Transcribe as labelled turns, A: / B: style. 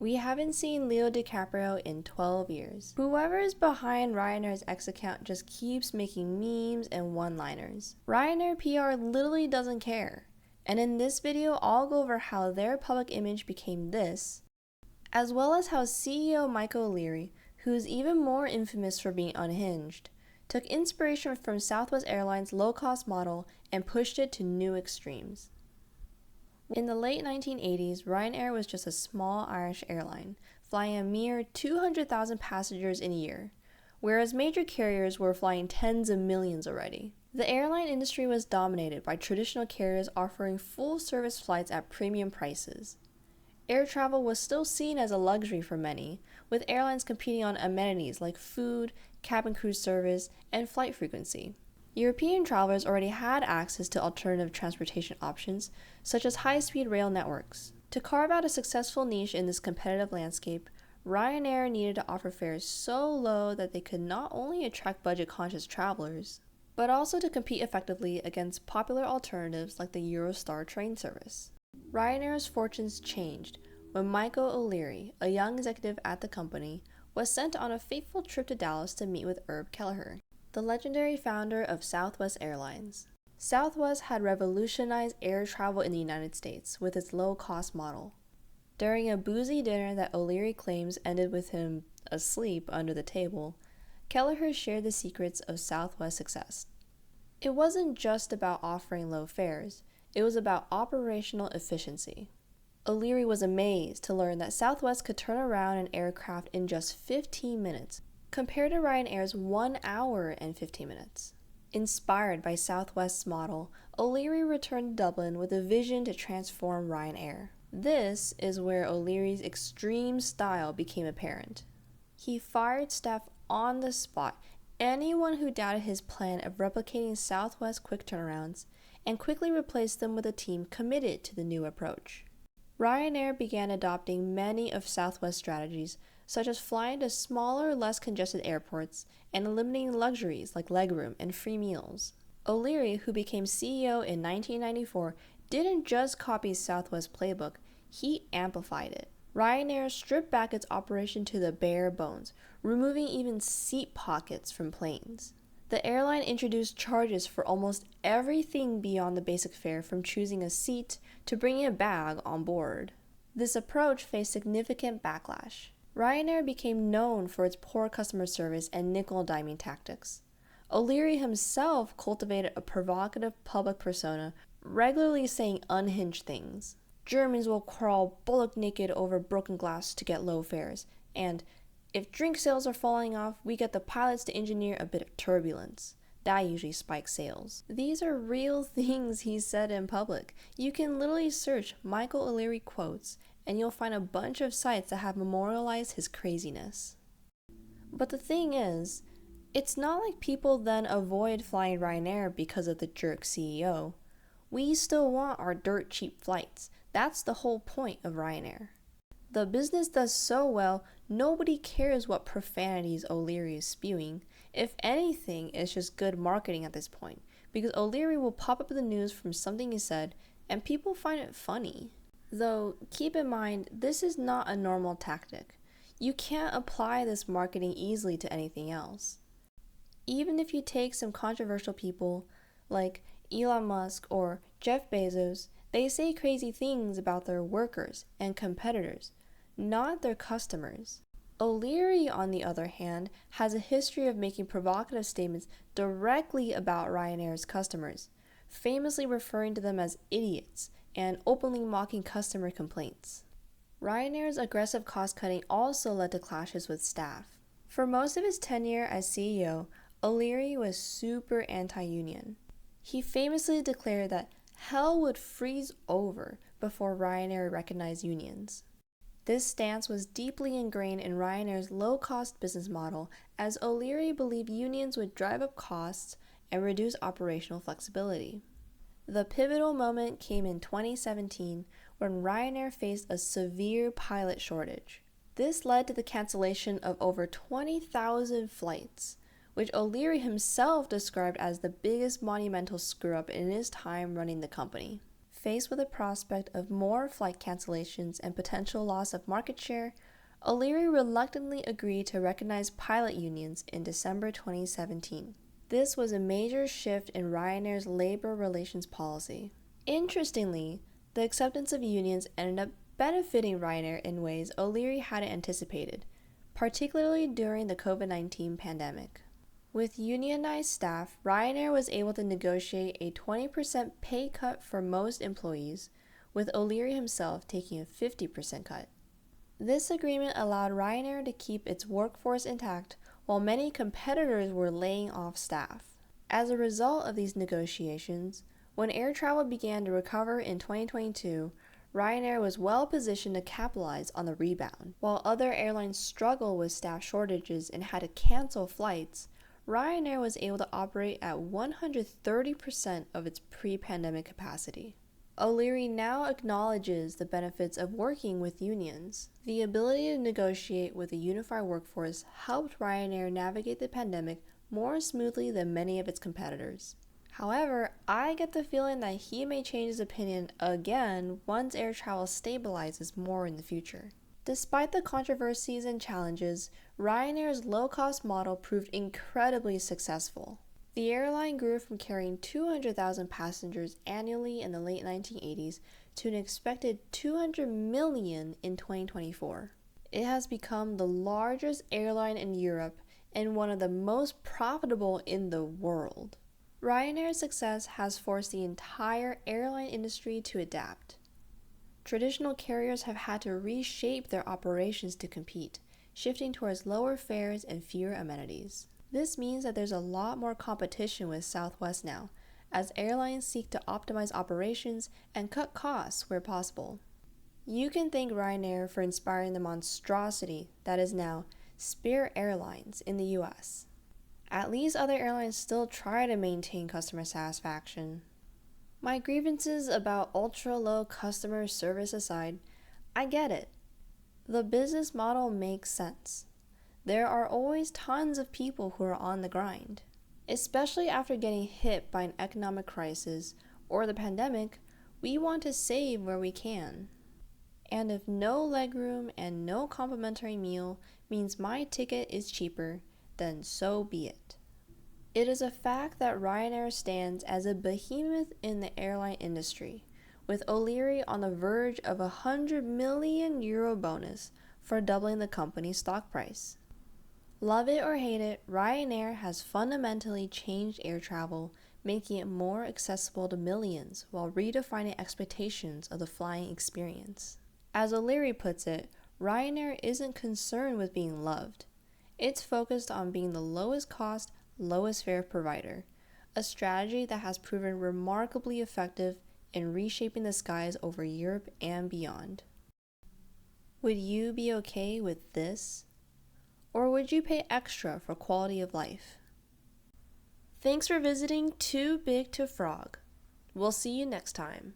A: We haven't seen Leo DiCaprio in 12 years. Whoever is behind Ryanair's X account just keeps making memes and one-liners. Ryanair PR literally doesn't care. And in this video, I'll go over how their public image became this, as well as how CEO Michael O'Leary, who is even more infamous for being unhinged, took inspiration from Southwest Airlines' low-cost model and pushed it to new extremes. In the late 1980s, Ryanair was just a small Irish airline, flying a mere 200,000 passengers in a year, whereas major carriers were flying tens of millions already. The airline industry was dominated by traditional carriers offering full-service flights at premium prices. Air travel was still seen as a luxury for many, with airlines competing on amenities like food, cabin crew service, and flight frequency. European travelers already had access to alternative transportation options, such as high-speed rail networks. To carve out a successful niche in this competitive landscape, Ryanair needed to offer fares so low that they could not only attract budget-conscious travelers, but also to compete effectively against popular alternatives like the Eurostar train service. Ryanair's fortunes changed when Michael O'Leary, a young executive at the company, was sent on a fateful trip to Dallas to meet with Herb Kelleher, the legendary founder of Southwest Airlines. Southwest had revolutionized air travel in the United States with its low-cost model. During a boozy dinner that O'Leary claims ended with him asleep under the table, Kelleher shared the secrets of Southwest's success. It wasn't just about offering low fares, it was about operational efficiency. O'Leary was amazed to learn that Southwest could turn around an aircraft in just 15 minutes, compared to Ryanair's 1 hour and 15 minutes. Inspired by Southwest's model, O'Leary returned to Dublin with a vision to transform Ryanair. This is where O'Leary's extreme style became apparent. He fired staff on the spot, anyone who doubted his plan of replicating Southwest's quick turnarounds, and quickly replaced them with a team committed to the new approach. Ryanair began adopting many of Southwest's strategies, such as flying to smaller, less congested airports and eliminating luxuries like legroom and free meals. O'Leary, who became CEO in 1994, didn't just copy Southwest's playbook, he amplified it. Ryanair stripped back its operation to the bare bones, removing even seat pockets from planes. The airline introduced charges for almost everything beyond the basic fare, from choosing a seat to bringing a bag on board. This approach faced significant backlash. Ryanair became known for its poor customer service and nickel-diming tactics. O'Leary himself cultivated a provocative public persona, regularly saying unhinged things. Germans will crawl bullock naked over broken glass to get low fares, and if drink sales are falling off, we get the pilots to engineer a bit of turbulence. That usually spikes sales. These are real things he said in public. You can literally search Michael O'Leary quotes, and you'll find a bunch of sites that have memorialized his craziness. But the thing is, it's not like people then avoid flying Ryanair because of the jerk CEO. We still want our dirt cheap flights. That's the whole point of Ryanair. The business does so well, nobody cares what profanities O'Leary is spewing. If anything, it's just good marketing at this point, because O'Leary will pop up in the news from something he said, and people find it funny. Though, keep in mind, this is not a normal tactic. You can't apply this marketing easily to anything else. Even if you take some controversial people, like Elon Musk or Jeff Bezos, they say crazy things about their workers and competitors, not their customers. O'Leary, on the other hand, has a history of making provocative statements directly about Ryanair's customers, famously referring to them as idiots and openly mocking customer complaints. Ryanair's aggressive cost-cutting also led to clashes with staff. For most of his tenure as CEO, O'Leary was super anti-union. He famously declared that hell would freeze over before Ryanair recognized unions. This stance was deeply ingrained in Ryanair's low-cost business model, as O'Leary believed unions would drive up costs and reduce operational flexibility. The pivotal moment came in 2017 when Ryanair faced a severe pilot shortage. This led to the cancellation of over 20,000 flights, which O'Leary himself described as the biggest monumental screw-up in his time running the company. Faced with the prospect of more flight cancellations and potential loss of market share, O'Leary reluctantly agreed to recognize pilot unions in December 2017. This was a major shift in Ryanair's labor relations policy. Interestingly, the acceptance of unions ended up benefiting Ryanair in ways O'Leary hadn't anticipated, particularly during the COVID-19 pandemic. With unionized staff, Ryanair was able to negotiate a 20% pay cut for most employees, with O'Leary himself taking a 50% cut. This agreement allowed Ryanair to keep its workforce intact while many competitors were laying off staff. As a result of these negotiations, when air travel began to recover in 2022, Ryanair was well positioned to capitalize on the rebound. While other airlines struggled with staff shortages and had to cancel flights, Ryanair was able to operate at 130% of its pre-pandemic capacity. O'Leary now acknowledges the benefits of working with unions. The ability to negotiate with a unified workforce helped Ryanair navigate the pandemic more smoothly than many of its competitors. However, I get the feeling that he may change his opinion again once air travel stabilizes more in the future. Despite the controversies and challenges, Ryanair's low-cost model proved incredibly successful. The airline grew from carrying 200,000 passengers annually in the late 1980s to an expected 200 million in 2024. It has become the largest airline in Europe and one of the most profitable in the world. Ryanair's success has forced the entire airline industry to adapt. Traditional carriers have had to reshape their operations to compete, shifting towards lower fares and fewer amenities. This means that there's a lot more competition with Southwest now, as airlines seek to optimize operations and cut costs where possible. You can thank Ryanair for inspiring the monstrosity that is now Spirit Airlines in the US. At least other airlines still try to maintain customer satisfaction. My grievances about ultra-low customer service aside, I get it. The business model makes sense. There are always tons of people who are on the grind. Especially after getting hit by an economic crisis or the pandemic, we want to save where we can. And if no legroom and no complimentary meal means my ticket is cheaper, then so be it. It is a fact that Ryanair stands as a behemoth in the airline industry, with O'Leary on the verge of a €100 million bonus for doubling the company's stock price. Love it or hate it, Ryanair has fundamentally changed air travel, making it more accessible to millions while redefining expectations of the flying experience. As O'Leary puts it, Ryanair isn't concerned with being loved. It's focused on being the lowest cost, lowest fare provider, a strategy that has proven remarkably effective in reshaping the skies over Europe and beyond. Would you be okay with this? Or would you pay extra for quality of life? Thanks for visiting Too Big to Frog. We'll see you next time.